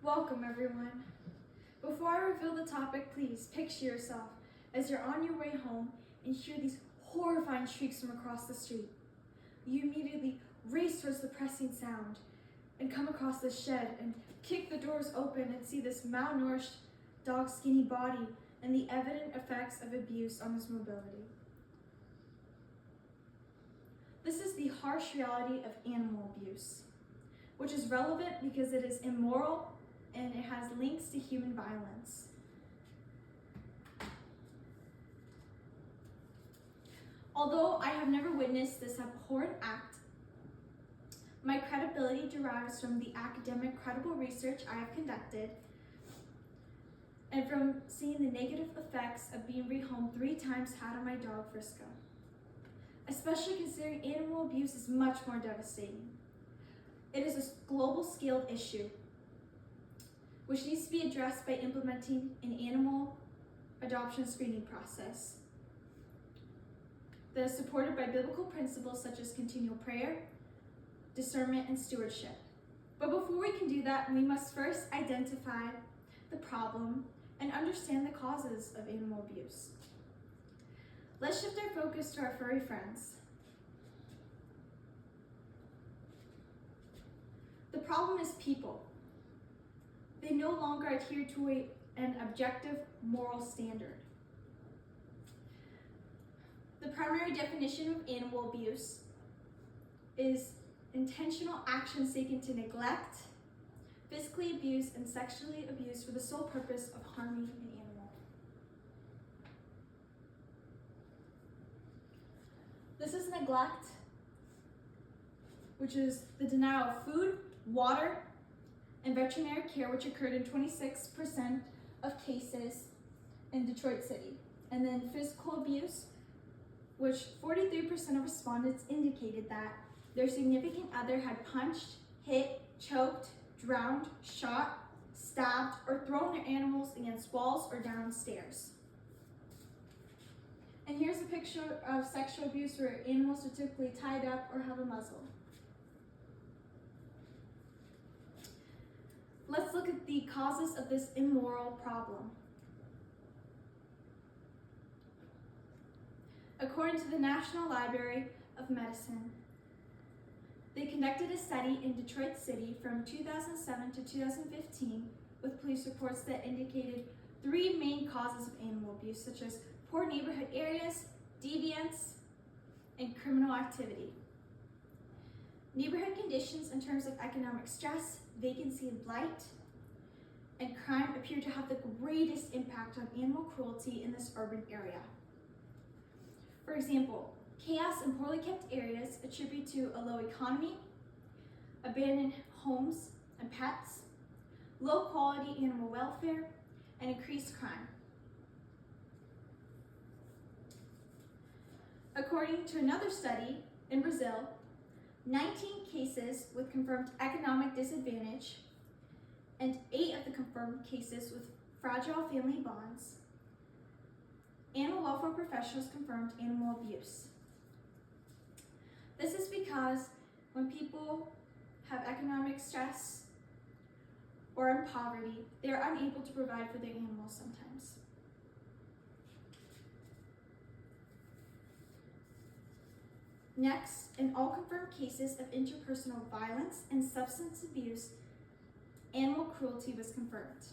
Welcome, everyone. Before I reveal the topic, please picture yourself as you're on your way home and hear these horrifying shrieks from across the street. You immediately race towards the pressing sound and come across the shed and kick the doors open and see this malnourished dog's skinny body and the evident effects of abuse on his mobility. This is the harsh reality of animal abuse, which is relevant because it is immoral and it has links to human violence. Although I have never witnessed this abhorrent act, my credibility derives from the academic credible research I have conducted and from seeing the negative effects of being rehomed 3 times had on my dog Frisco, especially considering animal abuse is much more devastating. It is a global scale issue which needs to be addressed by implementing an animal adoption screening process that is supported by biblical principles such as continual prayer, discernment, and stewardship. But before we can do that, we must first identify the problem and understand the causes of animal abuse. Let's shift our focus to our furry friends. The problem is people. They no longer adhere to an objective moral standard. The primary definition of animal abuse is intentional actions taken to neglect, physically abuse, and sexually abuse for the sole purpose of harming an animal. This is neglect, which is the denial of food, water, and veterinary care, which occurred in 26% of cases in Detroit City. And then physical abuse, which 43% of respondents indicated that their significant other had punched, hit, choked, drowned, shot, stabbed, or thrown their animals against walls or downstairs. And here's a picture of sexual abuse where animals are typically tied up or have a muzzle. Let's look at the causes of this immoral problem. According to the National Library of Medicine, they conducted a study in Detroit City from 2007 to 2015 with police reports that indicated 3 main causes of animal abuse, such as poor neighborhood areas, deviance, and criminal activity. Neighborhood conditions in terms of economic stress, vacancy and blight, and crime appear to have the greatest impact on animal cruelty in this urban area. For example, chaos in poorly kept areas attribute to a low economy, abandoned homes and pets, low quality animal welfare, and increased crime. According to another study in Brazil, 19 cases with confirmed economic disadvantage and 8 of the confirmed cases with fragile family bonds, animal welfare professionals confirmed animal abuse. This is because when people have economic stress or in poverty, they are unable to provide for their animals sometimes. Next, in all confirmed cases of interpersonal violence and substance abuse, animal cruelty was confirmed.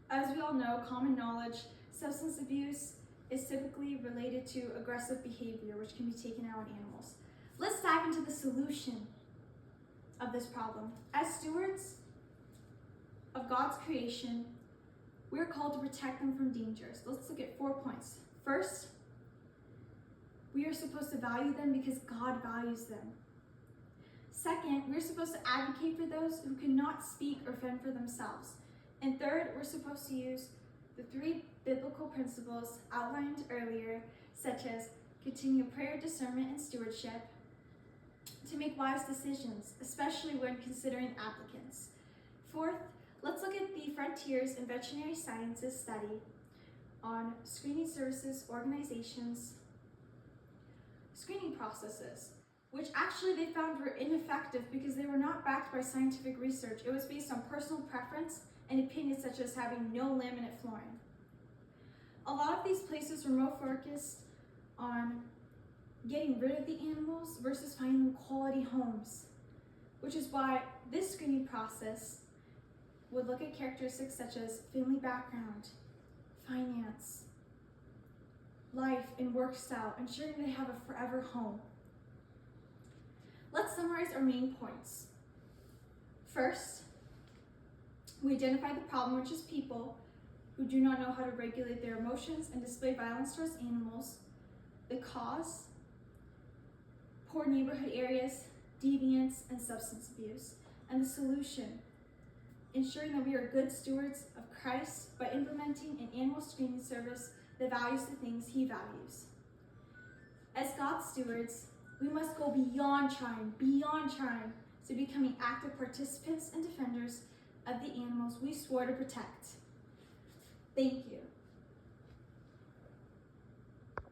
As we all know, common knowledge, substance abuse is typically related to aggressive behavior, which can be taken out on animals. Let's dive into the solution of this problem. As stewards of God's creation, we are called to protect them from dangers. Let's look at 4 points. First, we are supposed to value them because God values them. Second, we're supposed to advocate for those who cannot speak or fend for themselves. And third, we're supposed to use the 3 biblical principles outlined earlier, such as continual prayer, discernment, and stewardship, to make wise decisions, especially when considering applicants. Fourth, let's look at the Frontiers in Veterinary Sciences study on screening services organizations' screening processes. which actually they found were ineffective because they were not backed by scientific research. It was based on personal preference and opinions such as having no laminate flooring. A lot of these places were more focused on getting rid of the animals versus finding them quality homes, which is why this screening process would look at characteristics such as family background, finance, life and work style, ensuring they have a forever home. Let's summarize our main points. First, we identify the problem, which is people who do not know how to regulate their emotions and display violence towards animals. The cause, poor neighborhood areas, deviance, and substance abuse. And the solution, ensuring that we are good stewards of Christ by implementing an animal screening service that values the things he values. As God's stewards, we must go beyond trying to becoming active participants and defenders of the animals we swore to protect. Thank you.